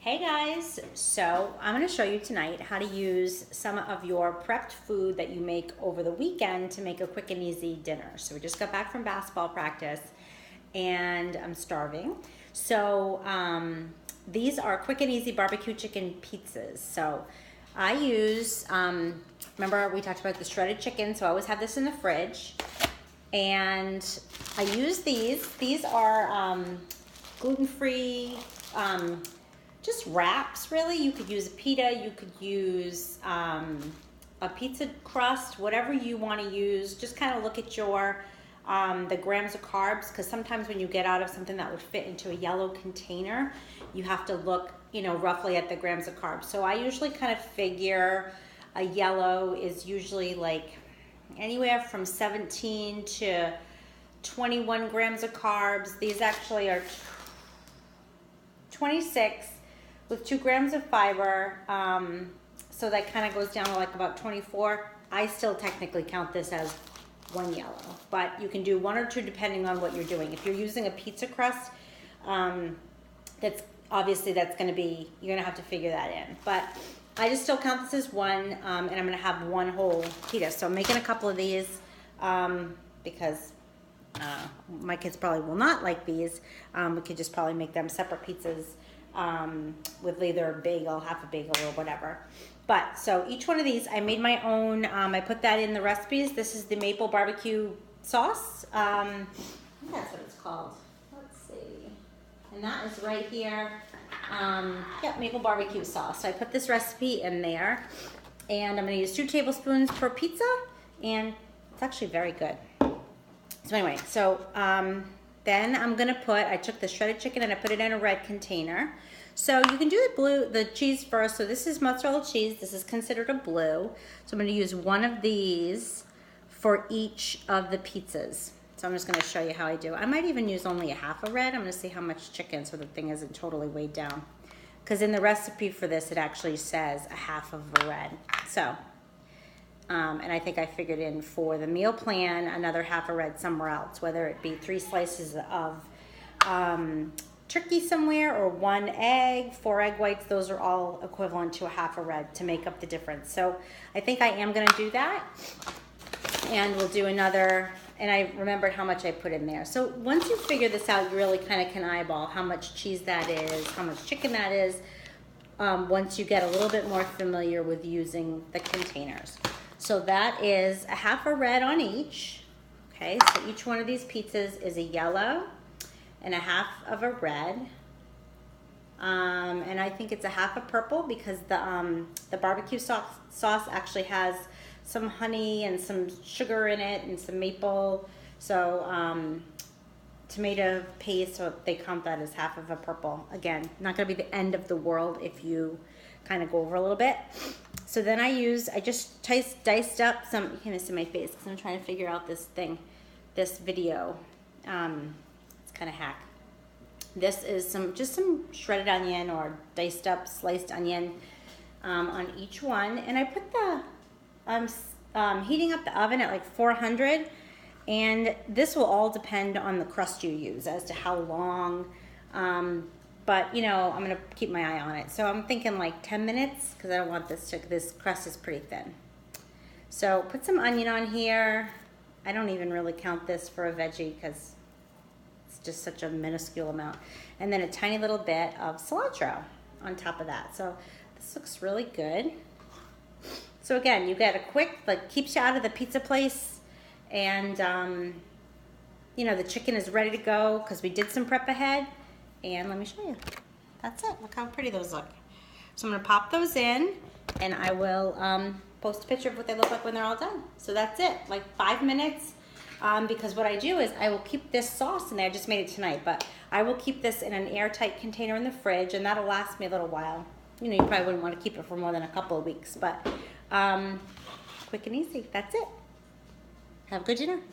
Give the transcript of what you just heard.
Hey guys, so I'm going to show you tonight how to use some of your prepped food that you make over the weekend to make a quick and easy dinner. So we just got back from basketball practice and I'm starving. So these are quick and easy barbecue chicken pizzas. So I use, remember we talked about the shredded chicken, so I always have this in the fridge. And I use these. These are gluten-free, just wraps, really. You could use a pita, you could use a pizza crust, whatever you want to use. Just kind of look at your the grams of carbs, because sometimes when you get out of something that would fit into a yellow container, you have to look, roughly at the grams of carbs. So I usually kind of figure a yellow is usually like anywhere from 17 to 21 grams of carbs. These actually are 26 with 2 grams of fiber. So that kind of goes down to like about 24. I still technically count this as one yellow, but you can do 1 or 2 depending on what you're doing. If you're using a pizza crust, that's going to be, you're going to have to figure that in. But I just still count this as one, and I'm going to have one whole pita. So I'm making a couple of these because my kids probably will not like these. We could just probably make them separate pizzas with either a bagel, half a bagel, or whatever. But so each one of these, I made my own. I put that in the recipes. This is the maple barbecue sauce. I think that's what it's called. Let's see. And that is right here. Yeah, maple barbecue sauce. So I put this recipe in there, and I'm going to use 2 tablespoons per pizza, and it's actually very good. So anyway, then I'm gonna I took the shredded chicken and I put it in a red container. So you can do the cheese first. So this is mozzarella cheese. This is considered a blue. So I'm gonna use one of these for each of the pizzas. So I'm just gonna show you how I do. I might even use only a half a red. I'm gonna see how much chicken so the thing isn't totally weighed down. Because in the recipe for this, it actually says a half of a red. So, and I think I figured in for the meal plan, another half a red somewhere else, whether it be 3 slices of turkey somewhere or 1 egg, 4 egg whites. Those are all equivalent to a half a red to make up the difference. So I think I am going to do that. And we'll do another, and I remembered how much I put in there. So once you figure this out, you really kind of can eyeball how much cheese that is, how much chicken that is, once you get a little bit more familiar with using the containers. So that is a half a red on each. Okay, so each one of these pizzas is a yellow and a half of a red. And I think it's a half a purple because the barbecue sauce actually has some honey and some sugar in it and some maple. So tomato paste, so they count that as half of a purple. Again, not gonna be the end of the world if you kind of go over a little bit. So then I just diced up some, you can't see my face because I'm trying to figure out this video. It's kind of hack. This is just some shredded onion or diced up sliced onion on each one. And I put heating up the oven at like 400. And this will all depend on the crust you use as to how long. But I'm gonna keep my eye on it. So I'm thinking like 10 minutes because I don't want this crust is pretty thin. So put some onion on here. I don't even really count this for a veggie because it's just such a minuscule amount. And then a tiny little bit of cilantro on top of that. So this looks really good. So again, you get a quick, keeps you out of the pizza place. And, the chicken is ready to go because we did some prep ahead. And let me show you. That's it. Look how pretty those look. So I'm going to pop those in, and I will post a picture of what they look like when they're all done. So that's it, like 5 minutes. Because what I do is I will keep this sauce in there. I just made it tonight, but I will keep this in an airtight container in the fridge, and that'll last me a little while. You probably wouldn't want to keep it for more than a couple of weeks, but quick and easy. That's it. Have a good dinner.